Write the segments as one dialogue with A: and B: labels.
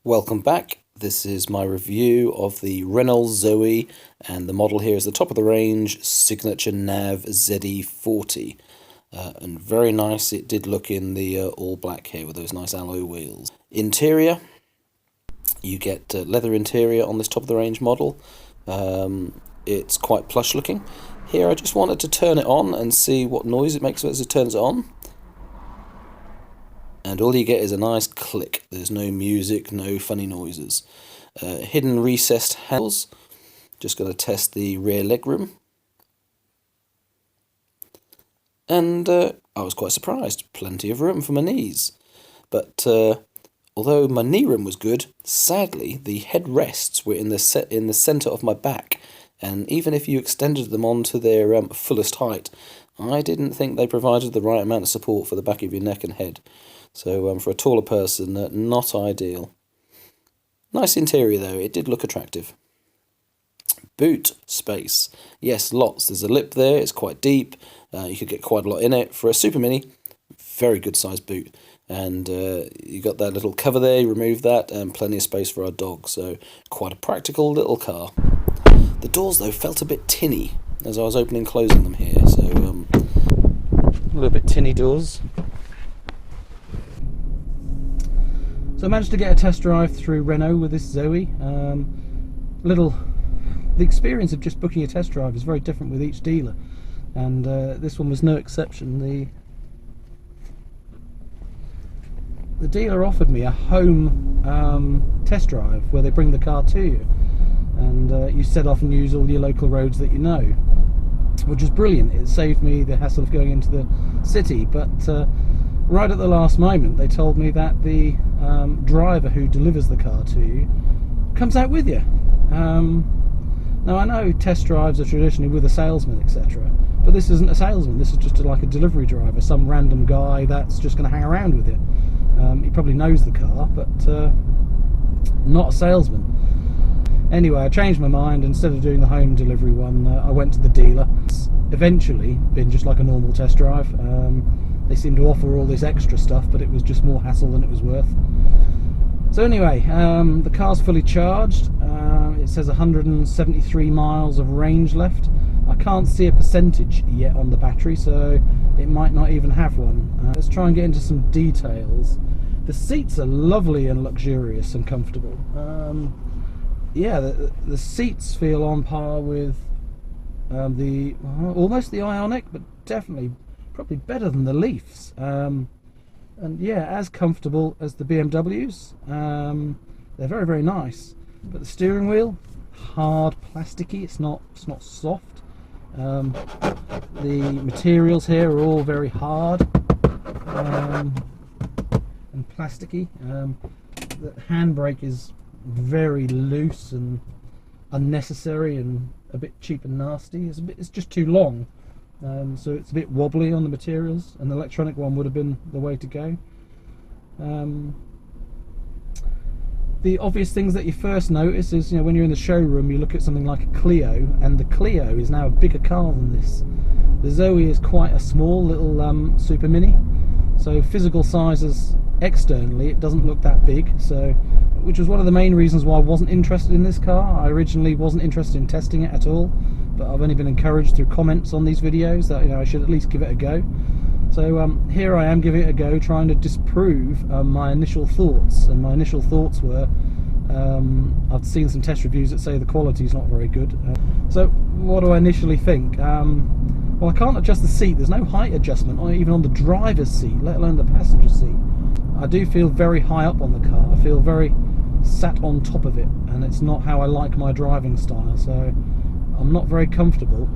A: Welcome back. This is my review of the Renault Zoe, and the model here is the top of the range Signature ZE 40. And very nice it did look in the all black here with those nice alloy wheels. Interior, you get leather interior on this top of the range model. It's quite plush looking. Here I just wanted to turn it on and see what noise it makes as it turns it on. And all you get is a nice click. There's no music, no funny noises. Hidden recessed handles. Just going to test the rear legroom. And I was quite surprised. Plenty of room for my knees. But although my knee room was good, sadly the headrests were in the centre of my back. And even if you extended them onto their fullest height, I didn't think they provided the right amount of support for the back of your neck and head. So for a taller person, not ideal. Nice interior though, it did look attractive. Boot space. Yes, lots. There's a lip there, it's quite deep. You could get quite a lot in it. For a Super Mini, very good sized boot. And you got that little cover there, you remove that, and plenty of space for our dog. So quite a practical little car. The doors though felt a bit tinny as I was opening and closing them here. So a little bit tinny doors. So I managed to get a test drive through Renault with this Zoe. The experience of just booking a test drive is very different with each dealer, and this one was no exception. The dealer offered me a home test drive where they bring the car to you, and you set off and use all your local roads that you know, which was brilliant. It saved me the hassle of going into the city, but right at the last moment they told me that the driver who delivers the car to you comes out with you. Now I know test drives are traditionally with a salesman, etc., but this isn't a salesman. This is just like a delivery driver, some random guy that's just going to hang around with you. He probably knows the car, but not a salesman. Anyway, I changed my mind. Instead of doing the home delivery one, I went to the dealer. It's eventually been just like a normal test drive. They seem to offer all this extra stuff, but it was just more hassle than it was worth. So anyway, the car's fully charged. It says 173 miles of range left. I can't see a percentage yet on the battery, so it might not even have one. Let's try and get into some details. The seats are lovely and luxurious and comfortable. Yeah, the seats feel on par with almost the Ioniq, but definitely probably better than the Leafs. And yeah, as comfortable as the BMWs. They're very, very nice. But the steering wheel, hard, plasticky. It's not soft. The materials here are all very hard and plasticky. The handbrake is very loose and unnecessary and a bit cheap and nasty. It's just too long. So it's a bit wobbly on the materials, and the electronic one would have been the way to go. The obvious things that you first notice is, when you're in the showroom, you look at something like a Clio, and the Clio is now a bigger car than this. The Zoe is quite a small little Super Mini, so physical sizes externally it doesn't look that big, so which was one of the main reasons why I wasn't interested in this car. I originally wasn't interested in testing it at all, but I've only been encouraged through comments on these videos that I should at least give it a go. So here I am giving it a go, trying to disprove my initial thoughts. And my initial thoughts were, I've seen some test reviews that say the quality is not very good. So what do I initially think? Well, I can't adjust the seat. There's no height adjustment, or even on the driver's seat, let alone the passenger seat. I do feel very high up on the car. I feel very sat on top of it, and it's not how I like my driving style. So I'm not very comfortable.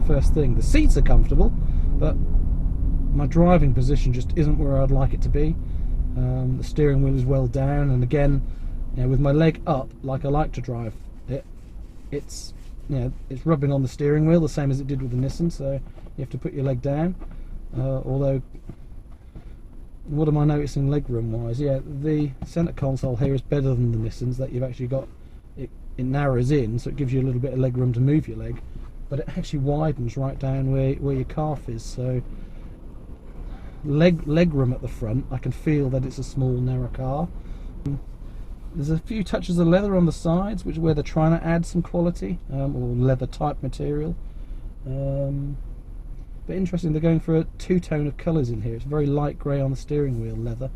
A: First thing, the seats are comfortable, but my driving position just isn't where I'd like it to be. The steering wheel is well down, and again, with my leg up like I like to drive it, it's rubbing on the steering wheel the same as it did with the Nissan, so you have to put your leg down. Although, what am I noticing legroom wise? Yeah, the centre console here is better than the Nissans, that you've actually got it narrows in, so it gives you a little bit of legroom to move your leg, but it actually widens right down where your calf is. So leg room at the front, I can feel that it's a small narrow car, There's a few touches of leather on the sides, which where they're trying to add some quality, or leather type material. But interesting, they're going for a two-tone of colours in here. It's very light grey on the steering wheel leather,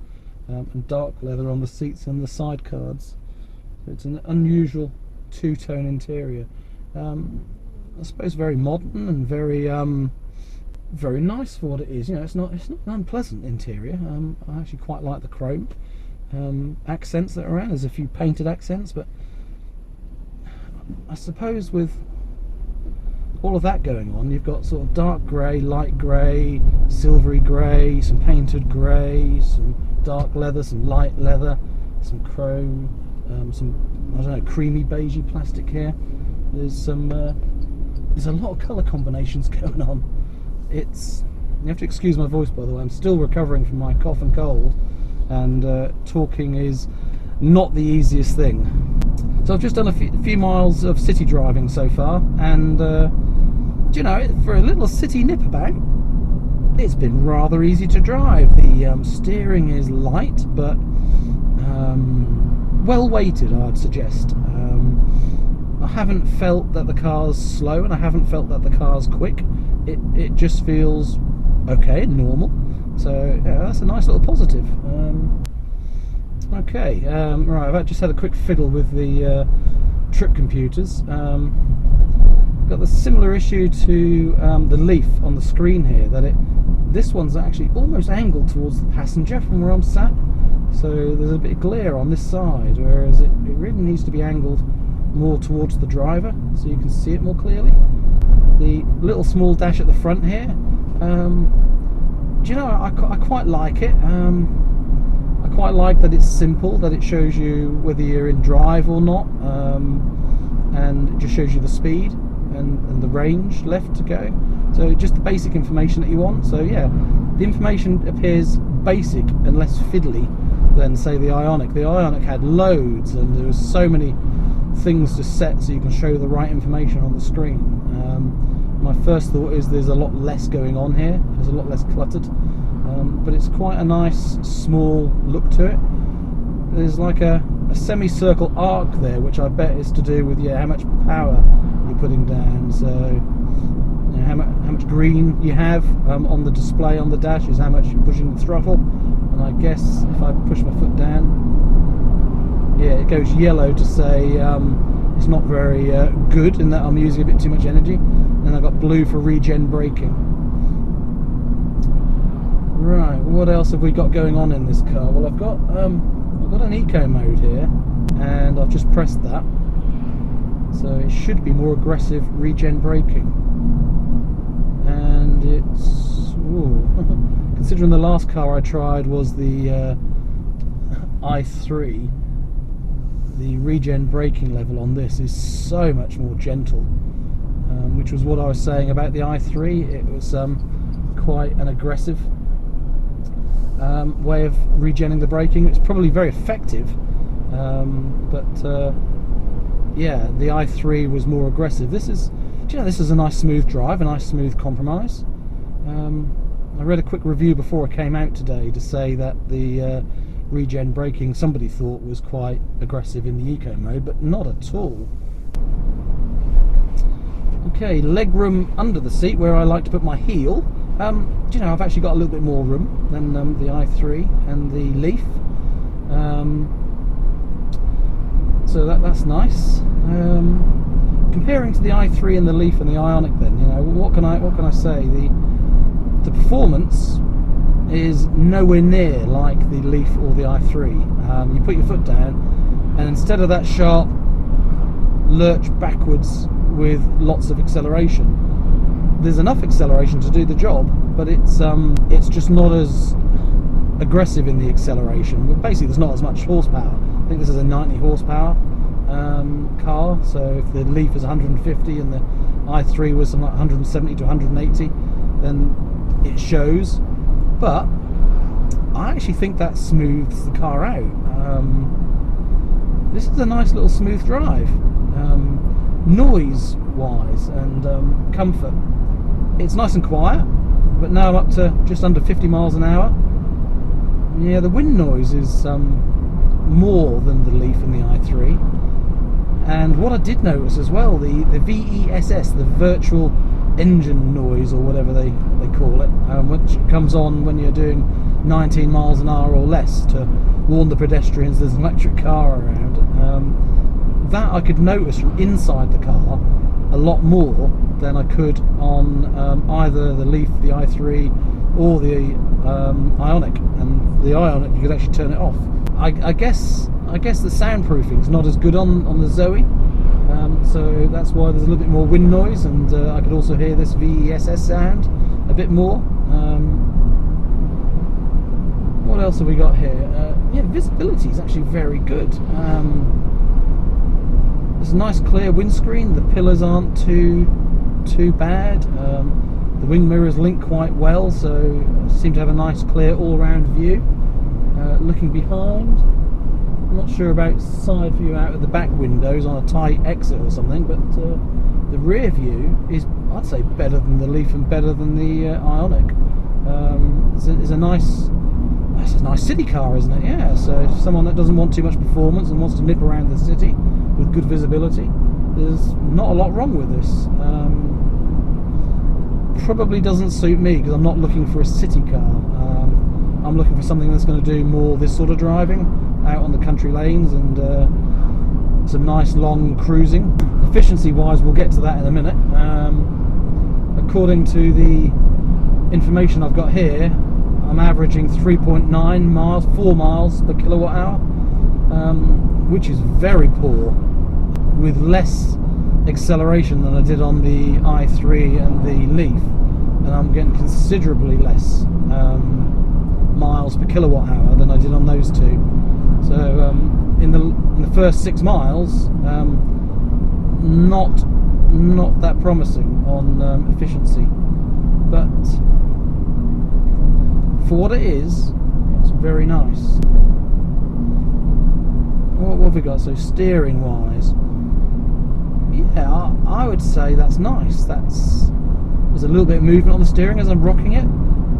A: and dark leather on the seats and the side cards. So it's an unusual two-tone interior. I suppose very modern and very very nice for what it is. You know, it's not an unpleasant interior. I actually quite like the chrome accents that are around. There's a few painted accents, but I suppose with all of that going on, you've got sort of dark grey, light grey, silvery grey, some painted grey, some dark leather, some light leather, some chrome, some, I don't know, creamy beigey plastic here. There's a lot of colour combinations going on. You have to excuse my voice, by the way. I'm still recovering from my cough and cold, and talking is not the easiest thing. So I've just done a few miles of city driving so far, and you know, for a little city nip about, it's been rather easy to drive. The steering is light, but well weighted, I'd suggest. I haven't felt that the car's slow, and I haven't felt that the car's quick. It just feels okay, normal. So yeah, that's a nice little positive. Okay, right, I've just had a quick fiddle with the trip computers. Got the similar issue to the Leaf on the screen here, that this one's actually almost angled towards the passenger from where I'm sat. So there's a bit of glare on this side, whereas it really needs to be angled more towards the driver so you can see it more clearly. The little small dash at the front here, do you know, I quite like it. I quite like that it's simple, that it shows you whether you're in drive or not, and it just shows you the speed and the range left to go. So just the basic information that you want. So yeah, the information appears basic and less fiddly than, say, the Ioniq. The Ioniq had loads, and there was so many things to set so you can show the right information on the screen. My first thought is there's a lot less going on here. There's a lot less cluttered, but it's quite a nice small look to it. There's like a semicircle arc there, which I bet is to do with how much power you're putting down. So you know, how much green you have on the display on the dash is how much you're pushing the throttle. And I guess if I push my foot down, yeah, it goes yellow to say it's not very good, in that I'm using a bit too much energy. And I've got blue for regen braking. Right, what else have we got going on in this car? Well, I've got an eco mode here, and I've just pressed that, so it should be more aggressive regen braking. And it's considering the last car I tried was the i3, the regen braking level on this is so much more gentle, which was what I was saying about the i3. It was quite an aggressive way of regenning the braking. It's probably very effective, but yeah, the i3 was more aggressive. This is, you know, this is a nice smooth drive, a nice smooth compromise. I read a quick review before I came out today to say that the regen braking somebody thought was quite aggressive in the eco mode, but not at all. Okay, legroom under the seat where I like to put my heel. Do you know, I've actually got a little bit more room than the i3 and the Leaf, so that's nice. Comparing to the i3 and the Leaf and the Ioniq, then, you know, what can I say? The performance is nowhere near like the Leaf or the i3. You put your foot down, and instead of that sharp lurch backwards with lots of acceleration, there's enough acceleration to do the job, but it's just not as aggressive in the acceleration. But basically, there's not as much horsepower. I think this is a 90 horsepower car, so if the Leaf is 150 and the i3 was something like 170 to 180, then it shows. But I actually think that smooths the car out. This is a nice little smooth drive, noise wise and comfort. It's nice and quiet, but now I'm up to just under 50 miles an hour. Yeah, the wind noise is more than the Leaf and the i3. And what I did notice as well, the VESS, the virtual engine noise, or whatever they call it, which comes on when you're doing 19 miles an hour or less to warn the pedestrians there's an electric car around. That I could notice from inside the car a lot more than I could on either the Leaf, the i3, or the Ioniq. And the Ioniq, you could actually turn it off. I guess the soundproofing's not as good on the Zoe, so that's why there's a little bit more wind noise, and I could also hear this VESS sound a bit more. What else have we got here? Yeah, visibility is actually very good. There's a nice clear windscreen. The pillars aren't too bad. The wing mirrors link quite well, so I seem to have a nice clear all-round view. Looking behind, I'm not sure about side view out of the back windows on a tight exit or something, but the rear view is, I'd say, better than the Leaf and better than the Ioniq. It's a nice city car, isn't it? Yeah, so someone that doesn't want too much performance and wants to nip around the city with good visibility, there's not a lot wrong with this. Probably doesn't suit me because I'm not looking for a city car. I'm looking for something that's going to do more this sort of driving out on the country lanes and some nice long cruising. Efficiency wise, we'll get to that in a minute. According to the information I've got here, I'm averaging 3.9 miles, 4 miles per kilowatt hour, which is very poor, with less acceleration than I did on the i3 and the Leaf, and I'm getting considerably less miles per kilowatt hour than I did on those two. So in the first 6 miles, not that promising on efficiency, but for what it is, it's very nice. What have we got? So steering wise, yeah, I would say that's nice. There's a little bit of movement on the steering as I'm rocking it,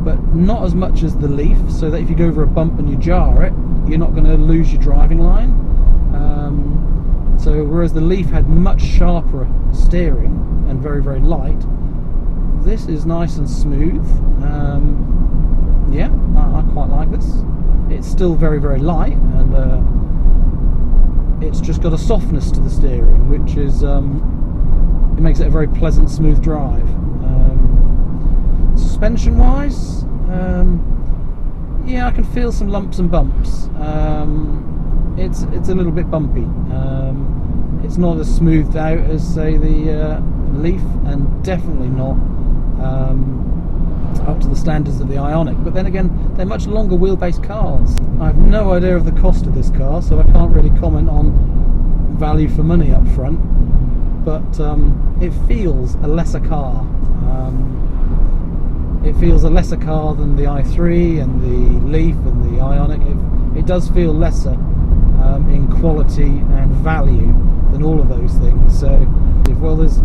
A: but not as much as the Leaf, so that if you go over a bump and you jar it, you're not going to lose your driving line. So whereas the Leaf had much sharper steering and very, very light, this is nice and smooth. Yeah, I quite like this. It's still very, very light, and it's just got a softness to the steering, which is it makes it a very pleasant, smooth drive. Suspension wise, yeah, I can feel some lumps and bumps. It's a little bit bumpy. It's not as smoothed out as, say, the Leaf, and definitely not up to the standards of the Ioniq. But then again, they're much longer wheelbase cars. I have no idea of the cost of this car, so I can't really comment on value for money up front, but it feels a lesser car. It feels a lesser car than the i3 and the Leaf and the Ioniq. It does feel lesser in quality and value than all of those things. So, well, there's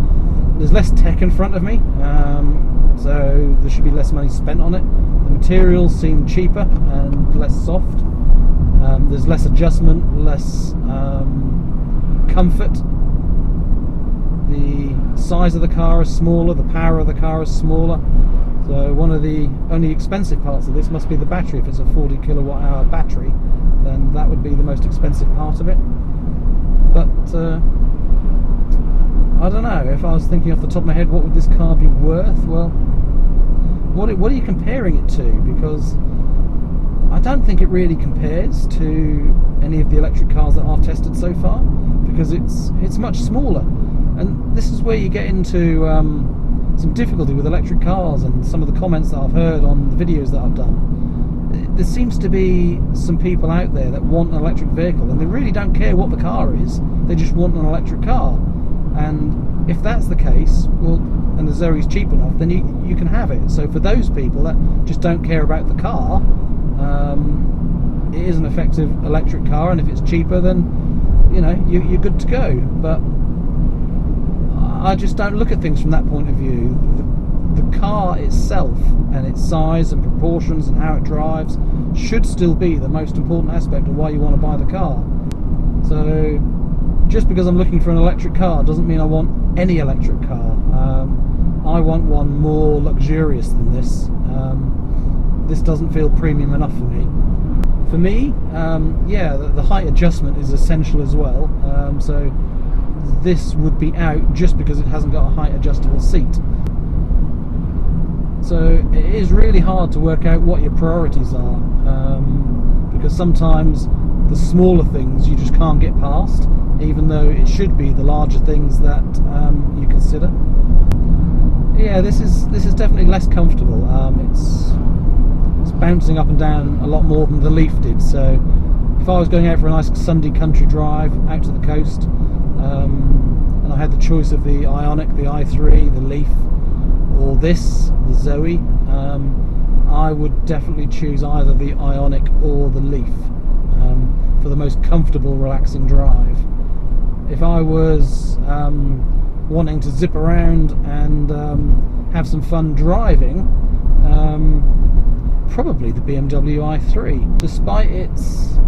A: less tech in front of me, so there should be less money spent on it. The materials seem cheaper and less soft. There's less adjustment, less comfort. The size of the car is smaller, the power of the car is smaller. So one of the only expensive parts of this must be the battery. If it's a 40 kilowatt hour battery, then that would be the most expensive part of it. But I don't know, if I was thinking off the top of my head, what would this car be worth? Well, what are you comparing it to? Because I don't think it really compares to any of the electric cars that I've tested so far, because it's much smaller. And this is where you get into some difficulty with electric cars, and some of the comments that I've heard on the videos that I've done. There seems to be some people out there that want an electric vehicle, and they really don't care what the car is, they just want an electric car. And if that's the case, well, and the Zoe's cheap enough, then you can have it. So for those people that just don't care about the car, it is an effective electric car, and if it's cheaper, then you're good to go. But I just don't look at things from that point of view. The car itself and its size and proportions and how it drives should still be the most important aspect of why you want to buy the car. So just because I'm looking for an electric car doesn't mean I want any electric car. I want one more luxurious than this. This doesn't feel premium enough for me. For me, yeah, the height adjustment is essential as well. So this would be out just because it hasn't got a height adjustable seat. So it is really hard to work out what your priorities are, because sometimes the smaller things you just can't get past, even though it should be the larger things that you consider. Yeah, this is definitely less comfortable. It's bouncing up and down a lot more than the Leaf did. So if I was going out for a nice Sunday country drive out to the coast, and I had the choice of the Ioniq, the i3, the Leaf, or this, the Zoe, I would definitely choose either the Ioniq or the Leaf for the most comfortable, relaxing drive. If I was wanting to zip around and have some fun driving, probably the BMW i3. Despite its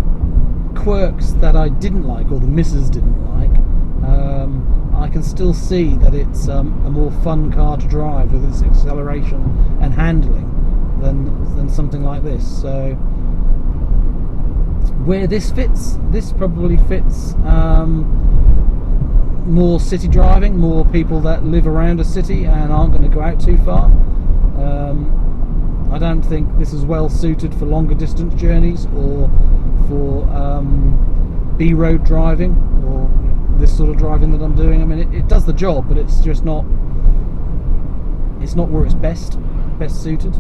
A: quirks that I didn't like, or the missus didn't like, I can still see that it's a more fun car to drive with its acceleration and handling than something like this. So where this fits, this probably fits more city driving, more people that live around a city and aren't going to go out too far. I don't think this is well suited for longer distance journeys or for B-road driving, or this sort of driving that I'm doing. I mean, it does the job, but it's just not, it's not where it's best suited.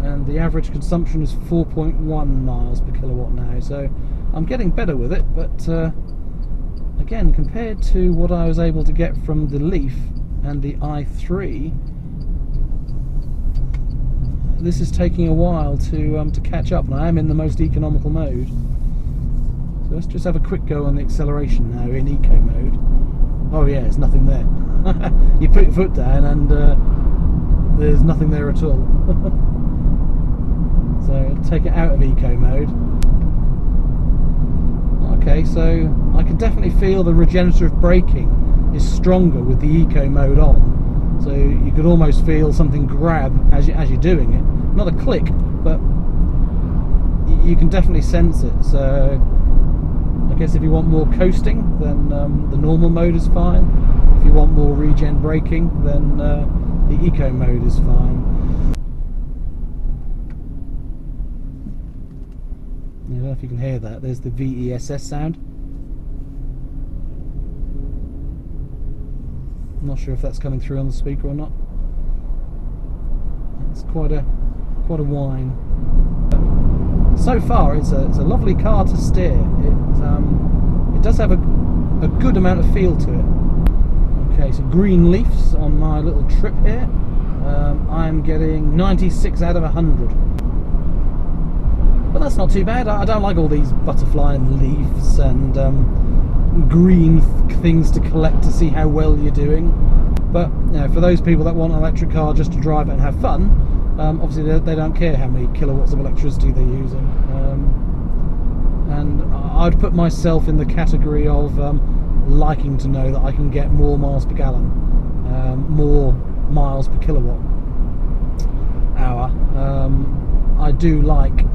A: And the average consumption is 4.1 miles per kilowatt now, so I'm getting better with it, but again, compared to what I was able to get from the Leaf and the i3, this is taking a while to catch up, and I am in the most economical mode. So let's just have a quick go on the acceleration now in eco mode. Oh yeah, there's nothing there. You put your foot down and there's nothing there at all. So take it out of eco mode. Okay, so I can definitely feel the regenerative braking is stronger with the eco mode on. So you could almost feel something grab as you're doing it. Not a click, but you can definitely sense it. So I guess if you want more coasting, then the normal mode is fine. If you want more regen braking, then the eco mode is fine. I don't know if you can hear that. There's the VESS sound. I'm not sure if that's coming through on the speaker or not. It's quite a whine. So far, it's a lovely car to steer. It does have a good amount of feel to it. Okay, so green leafs on my little trip here. I'm getting 96 out of 100. But that's not too bad. I don't like all these butterfly and leaves and green things to collect to see how well you're doing. But you know, for those people that want an electric car just to drive it and have fun, obviously they don't care how many kilowatts of electricity they're using. And I'd put myself in the category of liking to know that I can get more miles per gallon, more miles per kilowatt hour. I do like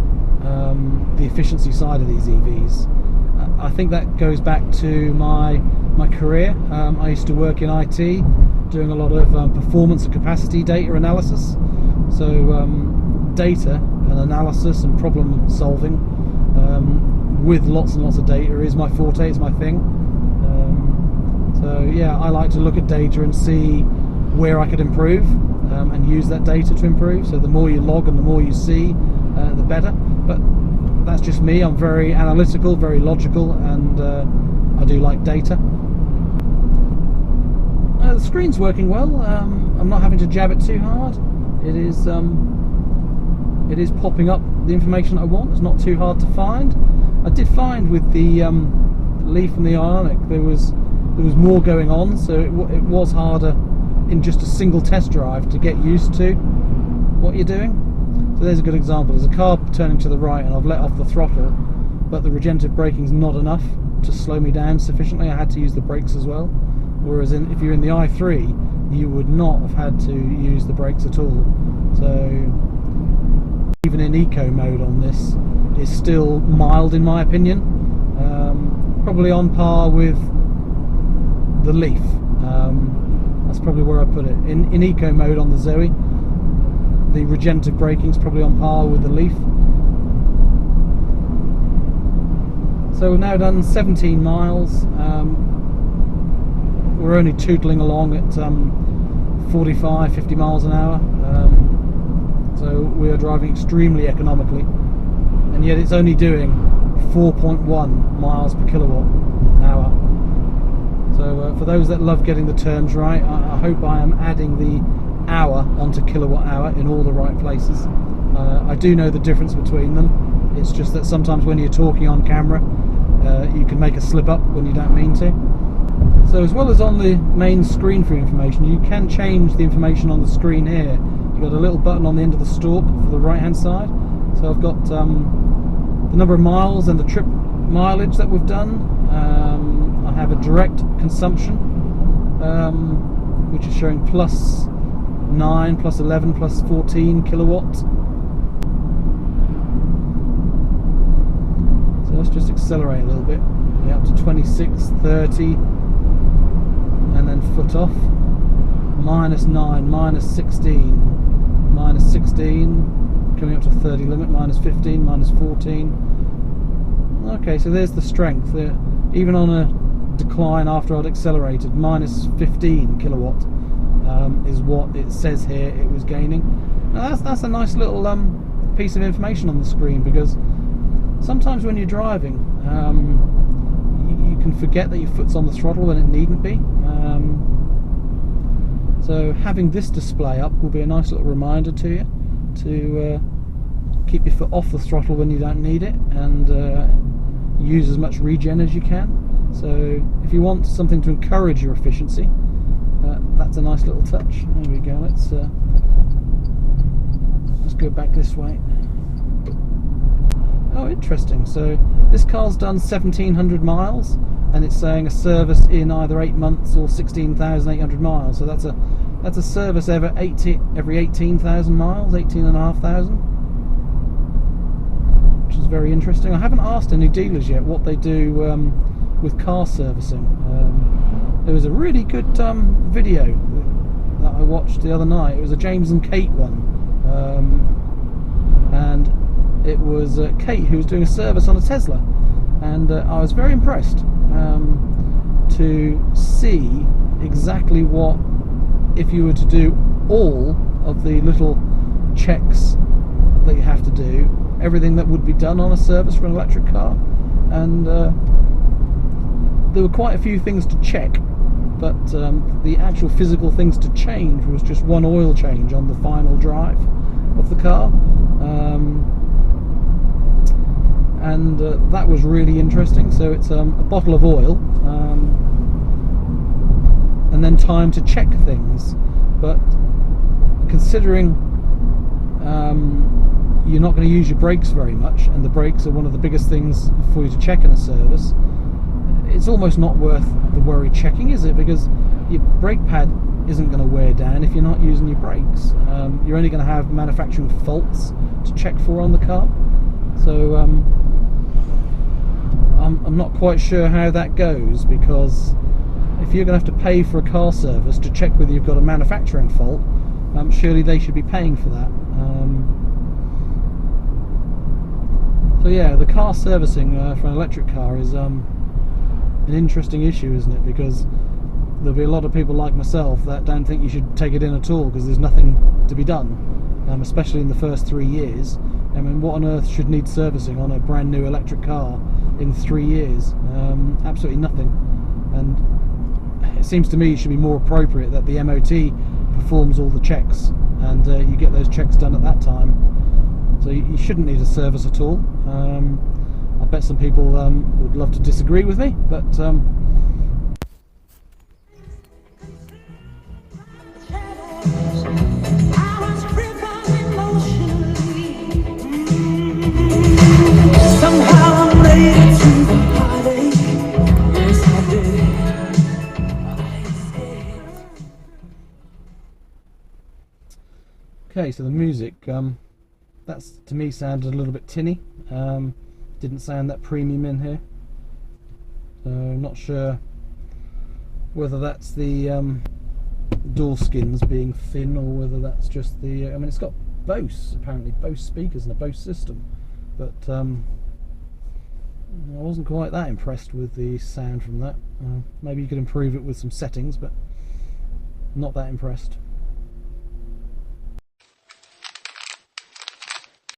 A: the efficiency side of these EVs. I think that goes back to my career. I used to work in IT, doing a lot of performance and capacity data analysis. So data and analysis and problem solving with lots and lots of data is my forte, it's my thing. So yeah, I like to look at data and see where I could improve and use that data to improve. So the more you log and the more you see, the better. But that's just me. I'm very analytical, very logical, and I do like data. The screen's working well. I'm not having to jab it too hard. It is popping up the information I want. It's not too hard to find. I did find with the Leaf and the Ioniq there was more going on, so it was harder in just a single test drive to get used to what you're doing. So there's a good example. There's a car turning to the right and I've let off the throttle, but the regenerative braking's not enough to slow me down sufficiently. I had to use the brakes as well. Whereas if you're in the i3, you would not have had to use the brakes at all. So even in eco mode on this is still mild in my opinion. Probably on par with the Leaf. That's probably where I put it. In eco mode on the Zoe, the regenerative braking is probably on par with the Leaf. So we've now done 17 miles. We're only tootling along at 45, 50 miles an hour. So we are driving extremely economically, and yet it's only doing 4.1 miles per kilowatt hour. So for those that love getting the terms right, I hope I am adding the hour onto kilowatt hour in all the right places. I do know the difference between them. It's just that sometimes when you're talking on camera, you can make a slip up when you don't mean to. So as well as on the main screen for information, you can change the information on the screen here. You've got a little button on the end of the stalk for the right hand side. So I've got the number of miles and the trip mileage that we've done. I have a direct consumption, which is showing plus 9, plus 11, plus 14 kilowatts. So let's just accelerate a little bit. Yeah, up to 26, 30, and then foot off. Minus 9, minus 16, minus 16, coming up to 30 limit, minus 15, minus 14. Okay, so there's the strength. Even on a decline after I'd accelerated, minus 15 kilowatt is what it says here it was gaining. Now that's a nice little piece of information on the screen, because sometimes when you're driving, you can forget that your foot's on the throttle when it needn't be. So having this display up will be a nice little reminder to you to keep your foot off the throttle when you don't need it, and use as much regen as you can. So if you want something to encourage your efficiency, that's a nice little touch. There we go. Let's go back this way. Oh, interesting. So this car's done 1,700 miles, and it's saying a service in either 8 months or 16,800 miles. So that's a service every 18,000 miles, 18,500, which is very interesting. I haven't asked any dealers yet what they do with car servicing. There was a really good video that I watched the other night. It was a James and Kate one, and it was Kate who was doing a service on a Tesla, and I was very impressed to see exactly what, if you were to do all of the little checks that you have to do, everything that would be done on a service for an electric car. And there were quite a few things to check, but the actual physical things to change was just one oil change on the final drive of the car. And that was really interesting. So it's a bottle of oil, and then time to check things. But considering you're not going to use your brakes very much, and the brakes are one of the biggest things for you to check in a service, it's almost not worth the worry checking, is it? Because your brake pad isn't going to wear down if you're not using your brakes. You're only going to have manufacturing faults to check for on the car. So I'm not quite sure how that goes, because if you're going to have to pay for a car service to check whether you've got a manufacturing fault, surely they should be paying for that. So yeah, the car servicing for an electric car is an interesting issue, isn't it? Because there'll be a lot of people like myself that don't think you should take it in at all, because there's nothing to be done, especially in the first 3 years. I mean, what on earth should need servicing on a brand new electric car in 3 years? Absolutely nothing. And it seems to me it should be more appropriate that the MOT performs all the checks, and you get those checks done at that time. So you shouldn't need a service at all. I bet some people would love to disagree with me, but
B: I was crippled emotionally.
A: Okay, so the music, that's to me sounded a little bit tinny. Didn't sound that premium in here. So not sure whether that's the door skins being thin or whether that's just the. I mean, it's got Bose, apparently Bose speakers and a Bose system, but I wasn't quite that impressed with the sound from that. Maybe you could improve it with some settings, but not that impressed.